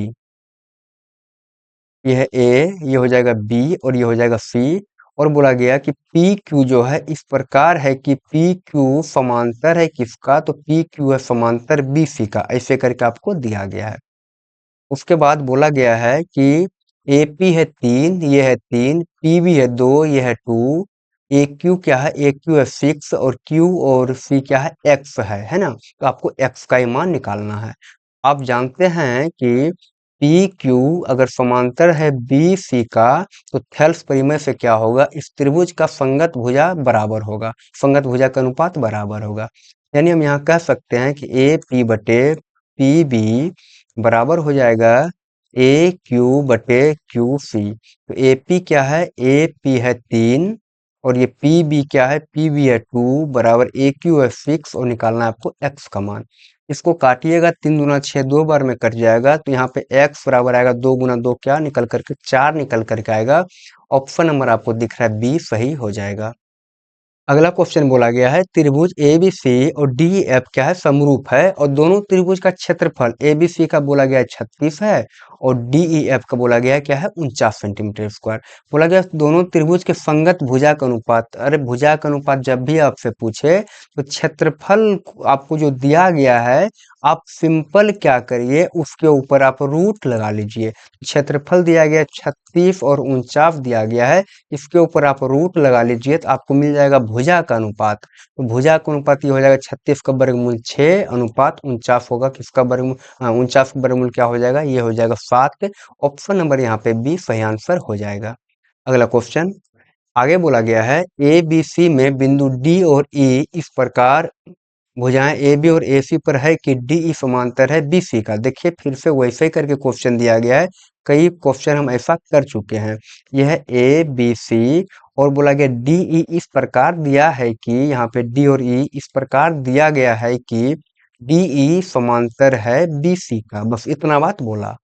ये है A, ये हो जाएगा B और ये हो जाएगा C, और बोला गया कि PQ जो है इस प्रकार है कि PQ समांतर है किसका, तो PQ है समांतर BC का, ऐसे करके आपको दिया गया है। उसके बाद बोला गया है कि AP है 3, ये है 3, PB है 2, ये है 2, AQ क्या है, AQ है 6 और Q और C क्या है, X है ना। तो आपको X का ही मान निकालना है। आप जानते हैं कि PQ अगर समांतर है BC का, तो थेल्स परिमेय से क्या होगा, इस त्रिभुज का संगत भुजा बराबर होगा, संगत भुजा का अनुपात बराबर होगा। यानी हम यहाँ कह सकते हैं कि AP बटे PB बराबर हो जाएगा AQ बटे QC। तो AP क्या है, AP है 3 और ये PB क्या है, PB है 2 बराबर AQ है 6, और निकालना है आपको X का मान। इसको काटिएगा, 3 दूना 6 दो बार में कट जाएगा, तो यहाँ पे X बराबर आएगा 2 गुना 2 क्या निकल करके 4 निकल करके आएगा। ऑप्शन नंबर आपको दिख रहा है B सही हो जाएगा। अगला क्वेश्चन बोला गया है त्रिभुज ABC और DEF क्या है, समरूप है, और दोनों त्रिभुज का क्षेत्रफल ABC का बोला गया है 36 है और DEF का बोला गया है क्या है 49 सेंटीमीटर स्क्वायर। बोला गया दोनों त्रिभुज के संगत भुजा का अनुपात। अरे भुजा का अनुपात जब भी आपसे पूछे तो क्षेत्रफल आपको जो दिया गया है, आप सिंपल क्या करिए, उसके ऊपर आप रूट लगा लीजिए। क्षेत्रफल दिया गया 36 और 49 दिया गया है, इसके ऊपर आप रूट लगा लीजिए तो आपको मिल जाएगा भुजा का अनुपात। तो भुजा का अनुपात ये हो जाएगा 36 का वर्गमूल 6 अनुपात 49 होगा किसका वर्गमूल, 49 का वर्गमूल क्या हो जाएगा, ये हो जाएगा 7। ऑप्शन नंबर यहाँ पे बी सही आंसर हो जाएगा। अगला क्वेश्चन, आगे बोला गया है ABC में बिंदु D और E इस प्रकार भुजाएं AB और AC पर है कि DE समांतर है BC का। देखिए फिर से वैसे ही करके क्वेश्चन दिया गया है, कई क्वेश्चन हम ऐसा कर चुके हैं। यह है ABC और बोला गया DE इस प्रकार दिया है कि, यहाँ पे D और E इस प्रकार दिया गया है कि DE समांतर है BC का, बस इतना बात बोला।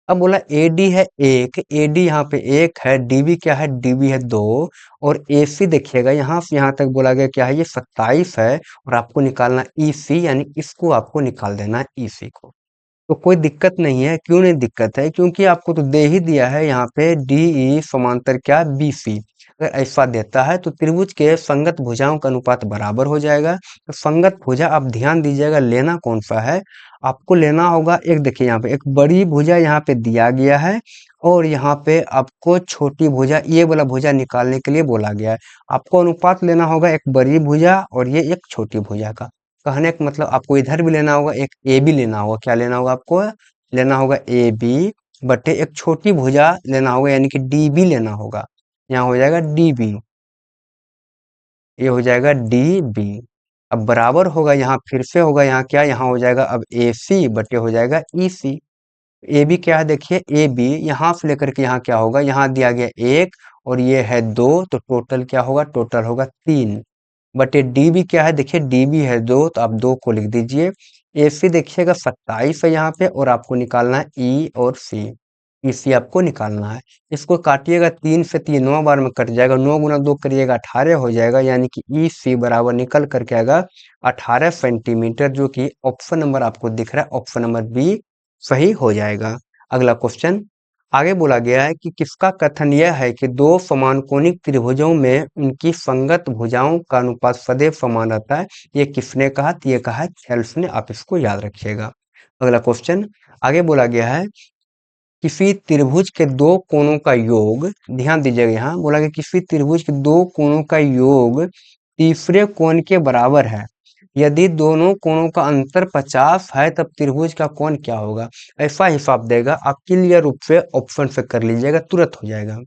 अब बोला AD है 1, AD यहाँ पे 1 है, DB क्या है, DB है 2, और AC देखिएगा यहाँ से यहाँ तक बोला गया क्या है, ये 27 है, और आपको निकालना EC, यानी इसको आपको निकाल देना है EC को। तो कोई दिक्कत नहीं है। क्यों नहीं दिक्कत है, क्योंकि आपको तो दे ही दिया है यहाँ पे DE समांतर क्या BC। अगर ऐसा देता है तो त्रिभुज के संगत भुजाओं का अनुपात बराबर हो जाएगा। तो संगत भुजा आप ध्यान दीजिएगा लेना कौन सा है, आपको लेना होगा एक, देखिए यहाँ पे एक बड़ी भुजा यहाँ पे दिया गया है, और यहाँ पे आपको छोटी भुजा, ये वाला भुजा निकालने के लिए बोला गया है। आपको अनुपात लेना होगा एक बड़ी भुजा और ये एक छोटी भुजा का। कहने का मतलब आपको इधर भी लेना होगा, एक ए बी लेना होगा, क्या लेना होगा आपको, लेना होगा ए बी बटे एक छोटी भुजा लेना होगा, यानी कि डी बी लेना होगा। यहाँ हो जाएगा डी बी, ये हो जाएगा डी बी। अब बराबर होगा, यहाँ फिर से होगा, यहाँ क्या, यहाँ हो जाएगा अब ए सी बटे हो जाएगा ई सी। ए बी क्या है देखिए, ए बी यहाँ से लेकर के यहाँ क्या होगा, यहाँ दिया गया 1 और ये है 2, तो टोटल क्या होगा, टोटल होगा 3 बटे डी बी क्या है देखिए, डी बी है 2, तो आप 2 को लिख दीजिए। ए सी देखिएगा 27 है यहाँ पे, और आपको निकालना है ई और सी। ई सी आपको निकालना है। इसको काटिएगा, 3 से 3 9 बार में कट जाएगा, 9 गुना 2 करिएगा 18 हो जाएगा, यानी कि ई सी बराबर निकल करके आएगा 18 सेंटीमीटर, जो कि ऑप्शन नंबर आपको दिख रहा है, ऑप्शन नंबर बी सही हो जाएगा। अगला क्वेश्चन, आगे बोला गया है कि किसका कथन यह है कि दो समानकोणिक त्रिभुजों में उनकी संगत भुजाओं का अनुपात सदैव समान रहता है। ये किसने कहा, तो ये कहा है थेल्स ने, आप इसको याद रखिएगा। अगला क्वेश्चन, आगे बोला गया है किसी त्रिभुज के दो कोणों का योग, ध्यान दीजिएगा, यहाँ बोला गया किसी त्रिभुज के दो कोणों का योग तीसरे कोण के बराबर है। यदि दोनों कोणों का अंतर 50 है, तब त्रिभुज का कोण क्या होगा। ऐसा हिसाब देगा, आप क्लियर रूप से ऑप्शन से कर लीजिएगा, तुरंत हो जाएगा।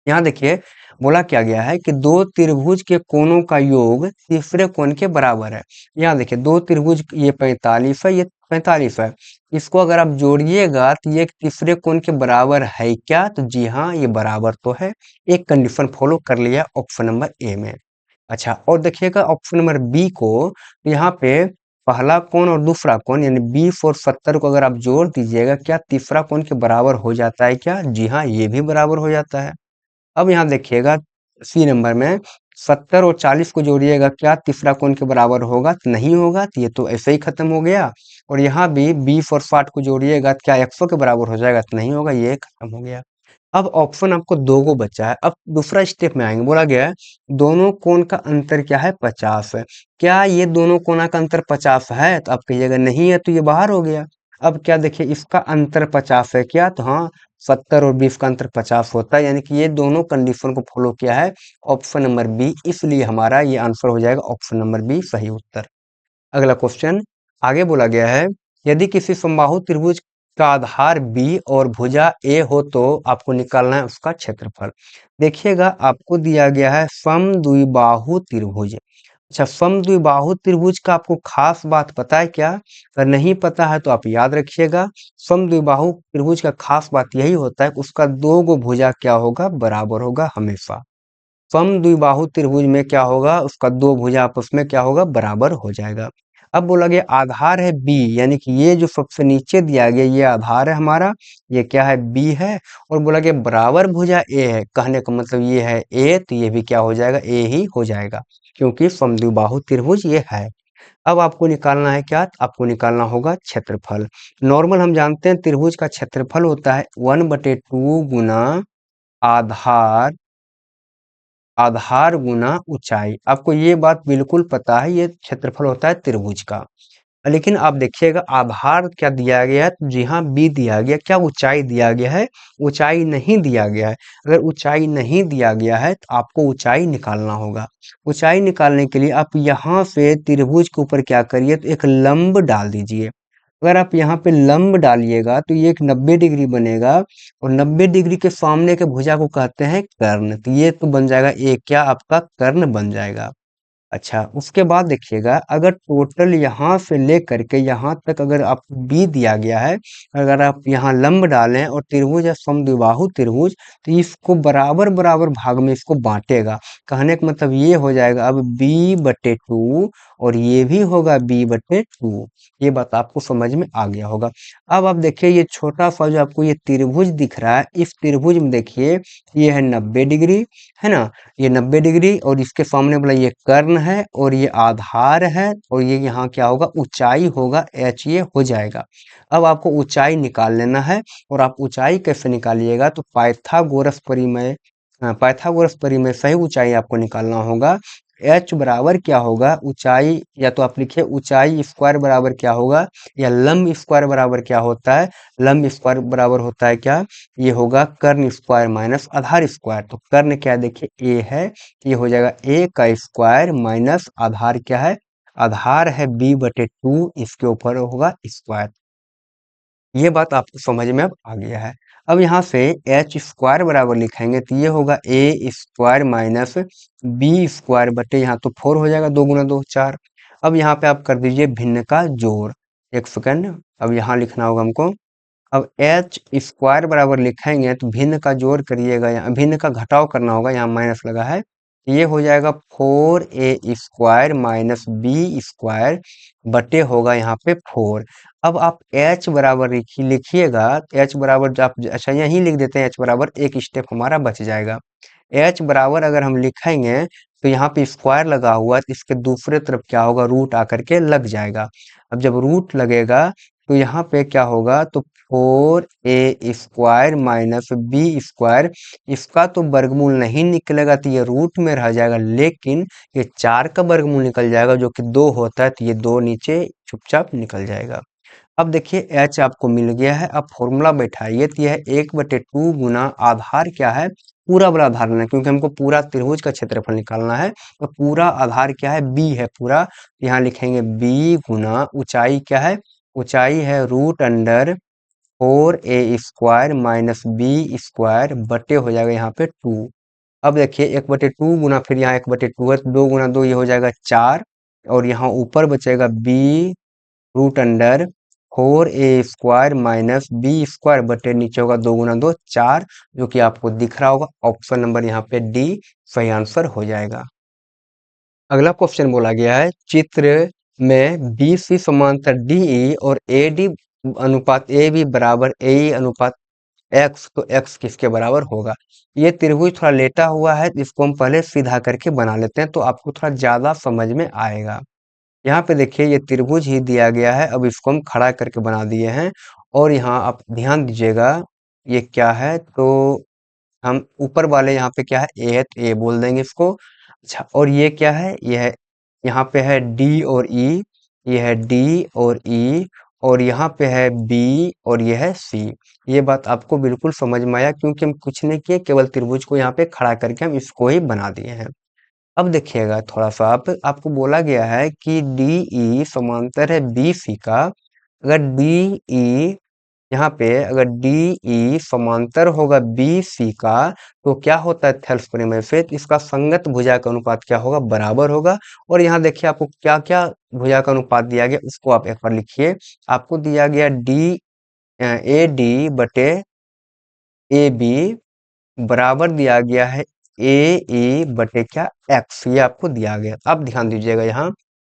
यहाँ देखिए बोला क्या गया है कि दो त्रिभुज के कोणों का योग तीसरे कोण के बराबर है। यहाँ देखिए दो त्रिभुज, ये 45 है, ये 45 है, इसको अगर आप जोड़िएगा तो ये तीसरे कोण के बराबर है क्या, तो जी हाँ, ये बराबर तो है। एक कंडीशन फॉलो कर लिया ऑप्शन नंबर ए में। अच्छा, और देखिएगा ऑप्शन नंबर बी को, यहाँ पे पहला कोण और दूसरा कोण यानी 20 और 70 को अगर आप जोड़ दीजिएगा, क्या तीसरा कोण के बराबर हो जाता है क्या, जी हाँ, ये भी बराबर हो जाता है। अब यहाँ देखिएगा सी नंबर में 70 और 40 को जोड़िएगा, क्या तीसरा कोण के बराबर होगा, तो नहीं होगा, तो ये तो ऐसे ही खत्म हो गया। और यहाँ भी 20 और 60 को जोड़िएगा, तो क्या 100 के बराबर हो जाएगा, तो नहीं होगा, ये खत्म हो गया। अब ऑप्शन आपको दो गो बचा है। अब दूसरा स्टेप में आएंगे, बोला गया है दोनों कोण का अंतर क्या है, 50 है। क्या ये दोनों कोणा का अंतर 50 है, तो आप कहिएगा नहीं है, तो ये बाहर हो गया। अब क्या देखिए, इसका अंतर 50 है क्या, तो हाँ, 70 और 20 का अंतर 50 होता है, यानी कि ये दोनों कंडीशन को फॉलो किया है ऑप्शन नंबर बी, इसलिए हमारा ये आंसर हो जाएगा ऑप्शन नंबर बी सही उत्तर। अगला क्वेश्चन, आगे बोला गया है यदि किसी समबाहु त्रिभुज का आधार बी और भुजा ए हो, तो आपको निकालना है उसका क्षेत्रफल। देखिएगा आपको दिया गया है समद्विबाहु त्रिभुज। अच्छा, समद्विबाहु त्रिभुज का आपको खास बात पता है क्या, अगर नहीं पता है तो आप याद रखिएगा। समद्विबाहु त्रिभुज का खास बात यही होता है कि उसका दो गो भुजा क्या होगा, बराबर होगा हमेशा। समद्विबाहु त्रिभुज में क्या होगा, उसका दो भुजा आपस में क्या होगा, बराबर हो जाएगा। अब बोला गया आधार है बी, यानी कि ये जो सबसे नीचे दिया गया ये आधार है हमारा, ये क्या है, बी है। और बोला गया बराबर भुजा ए है, कहने का मतलब ये है ए, तो ये भी क्या हो जाएगा, ए ही हो जाएगा, क्योंकि समद्विबाहु त्रिभुज ये है। अब आपको निकालना है क्या, आपको निकालना होगा क्षेत्रफल। नॉर्मल हम जानते हैं त्रिभुज का क्षेत्रफल होता है 1/2 गुना आधार, आधार गुना ऊंचाई। आपको ये बात बिल्कुल पता है, ये क्षेत्रफल होता है त्रिभुज का। लेकिन आप देखिएगा आधार क्या दिया गया है, तो जी हाँ, बी दिया गया। क्या ऊंचाई दिया गया है, ऊंचाई नहीं दिया गया है। अगर ऊंचाई नहीं दिया गया है तो आपको ऊंचाई निकालना होगा। ऊंचाई निकालने के लिए आप यहाँ से त्रिभुज के ऊपर क्या करिए, तो एक लंब डाल दीजिए। अगर आप यहाँ पे लंब डालिएगा तो ये एक 90 डिग्री बनेगा, और 90 डिग्री के सामने के भुजा को कहते हैं कर्ण, तो ये तो बन जाएगा, ये क्या आपका कर्ण बन जाएगा। अच्छा, उसके बाद देखिएगा अगर टोटल यहाँ से लेकर के यहाँ तक अगर आप बी दिया गया है, अगर आप यहाँ लंब डालें और त्रिभुज है समद्विबाहु त्रिभुज, तो इसको बराबर बराबर भाग में इसको बांटेगा। कहने का मतलब ये हो जाएगा अब b/2, और ये भी होगा b/2। ये बात आपको समझ में आ गया होगा। अब आप देखिए ये छोटा सा जो आपको ये त्रिभुज दिख रहा है, इस त्रिभुज में देखिए ये है 90 डिग्री, है ना, ये 90 डिग्री, और इसके सामने वाला ये कर्ण है, और ये आधार है, और ये यहाँ क्या होगा, ऊंचाई होगा, एच ये हो जाएगा। अब आपको ऊंचाई निकाल लेना है, और आप ऊंचाई कैसे निकालिएगा, तो पाइथागोरस परिमेय, पाइथागोरस परिमेय से ही ऊंचाई आपको निकालना होगा। एच बराबर क्या होगा, ऊंचाई, या तो आप लिखिए ऊंचाई स्क्वायर बराबर क्या होगा, या लंब स्क्वायर बराबर क्या होता है, लंब स्क्वायर बराबर होता है क्या, ये होगा कर्ण स्क्वायर माइनस आधार स्क्वायर। तो कर्ण क्या है देखिए ए है, ये हो जाएगा ए का स्क्वायर माइनस आधार क्या है, आधार है b/2, इसके ऊपर होगा स्क्वायर। ये बात आपको समझ में अब आ गया है। अब यहाँ से एच स्क्वायर बराबर लिखेंगे, तो ये होगा ए स्क्वायर माइनस बी स्क्वायर बटे, यहाँ तो 4 हो जाएगा, 2 गुना 2 4। अब यहाँ पे आप कर दीजिए भिन्न का जोड़, एक सेकंड, अब यहाँ लिखना होगा हमको। अब एच स्क्वायर बराबर लिखेंगे तो भिन्न का जोड़ करिएगा, यहाँ भिन्न का घटाव करना होगा, यहाँ माइनस लगा है, ये हो जाएगा 4a² माइनस बी स्क्वायर बटे होगा यहाँ पे 4। अब आप h बराबर लिखिएगा, h बराबर आप अच्छा यहीं लिख देते हैं, h बराबर एक स्टेप हमारा बच जाएगा। h बराबर अगर हम लिखेंगे तो यहाँ पे स्क्वायर लगा हुआ है, तो इसके दूसरे तरफ क्या होगा, रूट आकर के लग जाएगा। अब जब रूट लगेगा तो यहाँ पे क्या होगा, तो 4a² माइनस बी स्क्वायर, इसका तो वर्गमूल नहीं निकलेगा तो ये रूट में रह जाएगा, लेकिन ये 4 का वर्गमूल निकल जाएगा जो कि 2 होता है, तो ये 2 नीचे चुपचाप निकल जाएगा। अब देखिए h आपको मिल गया है, अब फॉर्मूला बैठाइए, तो यह 1/2 गुना आधार क्या है, पूरा वाला आधार लेना है, क्योंकि हमको पूरा त्रिभुज का क्षेत्रफल निकालना है, तो पूरा आधार क्या है, b है पूरा, यहाँ लिखेंगे b गुना ऊंचाई क्या है, ऊंचाई है √4a² माइनस बी स्क्वायर बटे हो जाएगा यहाँ पे 2। अब देखिए 1/2 गुना फिर यहाँ 1/2 है, तो 2 गुना 2 ये हो जाएगा 4, और यहाँ ऊपर बचेगा b √4a² minus B square बटे नीचे होगा 2 गुना 2 4, जो कि आपको दिख रहा होगा, ऑप्शन नंबर यहाँ पे डी सही आंसर हो जाएगा। अगला क्वेश्चन बोला गया है, चित्र में बी सी समांतर डी ई और ए डी अनुपात ए बी बराबर ए ई अनुपात एक्स, तो एक्स किसके बराबर होगा। ये त्रिभुज थोड़ा लेटा हुआ है, इसको हम पहले सीधा करके बना लेते हैं तो आपको थोड़ा ज्यादा समझ में आएगा। यहाँ पे देखिए ये त्रिभुज ही दिया गया है, अब इसको हम खड़ा करके बना दिए हैं, और यहाँ आप ध्यान दीजिएगा ये क्या है, तो हम ऊपर वाले यहाँ पे क्या है, ए है तो ए बोल देंगे इसको। अच्छा, और ये क्या है, ये है यहाँ पे है डी और ई, ये है डी और ई, और यहाँ पे है बी और ये है सी। ये बात आपको बिल्कुल समझ में आया, क्योंकि हम कुछ नहीं किए, केवल त्रिभुज को यहाँ पे खड़ा करके हम इसको ही बना दिए हैं। अब देखिएगा थोड़ा सा आपको बोला गया है कि डी ई समांतर है बी सी का। अगर डी ई यहाँ पे अगर डी ई समांतर होगा बी सी का, तो क्या होता है थेल्स परिमेय से, तो इसका संगत भुजा का अनुपात क्या होगा, बराबर होगा। और यहाँ देखिए आपको क्या क्या भुजा का अनुपात दिया गया, उसको आप एक बार लिखिए। आपको दिया गया डी ए डी बटे ए बी बराबर दिया गया है ए ई बटे क्या एक्स, ये आपको दिया गया। अब ध्यान दीजिएगा यहाँ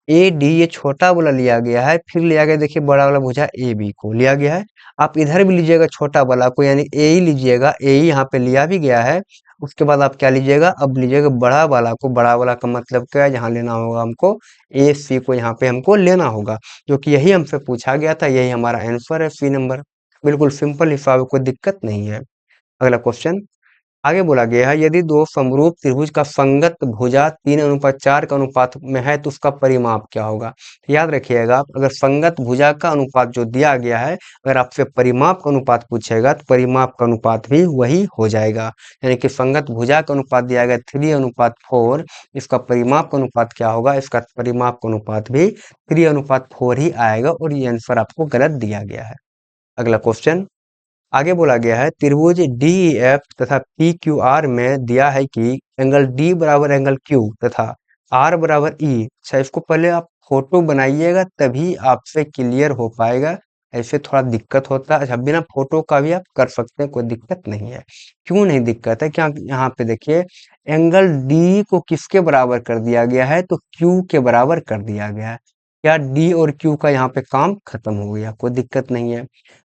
ए डी ये छोटा वाला लिया गया है, फिर लिया गया देखिए बड़ा वाला भुजा ए बी को लिया गया है। आप इधर भी लीजिएगा छोटा वाला को, यानी ए ही लीजिएगा, ए ही यहाँ पे लिया भी गया है। उसके बाद आप क्या लीजिएगा, अब लीजिएगा बड़ा वाला को, बड़ा वाला का मतलब क्या है, यहाँ लेना होगा हमको ए सी को, यहाँ पे हमको लेना होगा, जो कि यही हमसे पूछा गया था, यही हमारा आंसर है सी नंबर। बिल्कुल सिंपल हिसाब है, कोई दिक्कत नहीं है। अगला क्वेश्चन आगे बोला गया है, यदि दो समरूप त्रिभुज का संगत भुजा 3:4 का अनुपात में है तो उसका परिमाप क्या होगा। याद रखिएगा, अगर संगत भुजा का अनुपात जो दिया गया है, अगर आपसे परिमाप का अनुपात पूछेगा तो परिमाप का अनुपात भी वही हो जाएगा। यानी कि संगत भुजा का अनुपात दिया गया 3:4, इसका परिमाप का अनुपात क्या होगा, इसका परिमाप का अनुपात भी 3:4 ही आएगा, और ये आंसर आपको गलत दिया गया है। अगला क्वेश्चन आगे बोला गया है, त्रिभुज डी एफ तथा पी क्यू आर में दिया है कि एंगल डी बराबर एंगल क्यू तथा आर बराबर ई। अच्छा, इसको पहले आप फोटो बनाइएगा तभी आपसे क्लियर हो पाएगा, ऐसे थोड़ा दिक्कत होता है। अच्छा, बिना फोटो का भी आप कर सकते हैं, कोई दिक्कत नहीं है। क्यों नहीं दिक्कत है, क्या यहाँ पे देखिए एंगल डी को किसके बराबर कर दिया गया है, तो क्यू के बराबर कर दिया गया है। क्या डी और क्यू का यहाँ पे काम खत्म हो गया, कोई दिक्कत नहीं है।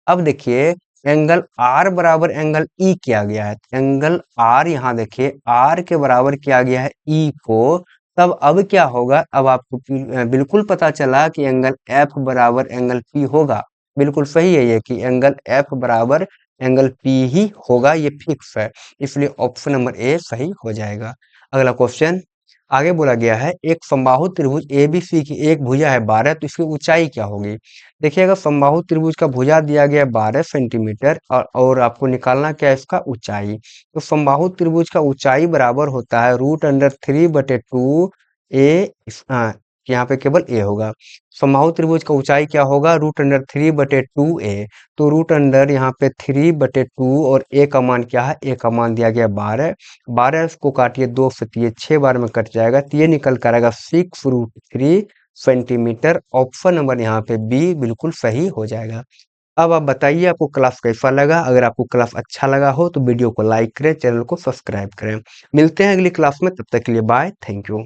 अब देखिए एंगल आर बराबर एंगल ई किया गया है, एंगल आर यहाँ देखिए आर के बराबर किया गया है ई को, तब अब क्या होगा, अब आपको बिल्कुल पता चला कि एंगल एफ बराबर एंगल पी होगा। बिल्कुल सही है ये कि एंगल एफ बराबर एंगल पी ही होगा, ये फिक्स है, इसलिए ऑप्शन नंबर ए सही हो जाएगा। अगला क्वेश्चन आगे बोला गया है, एक समबाहु त्रिभुज एबीसी की एक भुजा है 12, तो इसकी ऊंचाई क्या होगी। देखिएगा समबाहु त्रिभुज का भुजा दिया गया 12 सेंटीमीटर, और आपको निकालना क्या है, इसका ऊंचाई। तो समबाहु त्रिभुज का ऊंचाई बराबर होता है √3/2 ए, यहाँ पे केवल ए होगा। समबाहु त्रिभुज का ऊंचाई क्या होगा, √3/2 ए, तो रूट अंडर यहाँ पे 3/2, और ए का मान क्या है, ए का मान दिया गया 12। 12 को काटिए 2 से, तो ये 6 बार में कट जाएगा, तो ये निकल कर आएगा 6√3 सेंटीमीटर। ऑप्शन नंबर यहाँ पे बी बिल्कुल सही हो जाएगा। अब आप बताइए आपको क्लास कैसा लगा। अगर आपको क्लास अच्छा लगा हो तो वीडियो को लाइक करें, चैनल को सब्सक्राइब करें। मिलते हैं अगली क्लास में, तब तक के लिए बाय, थैंक यू।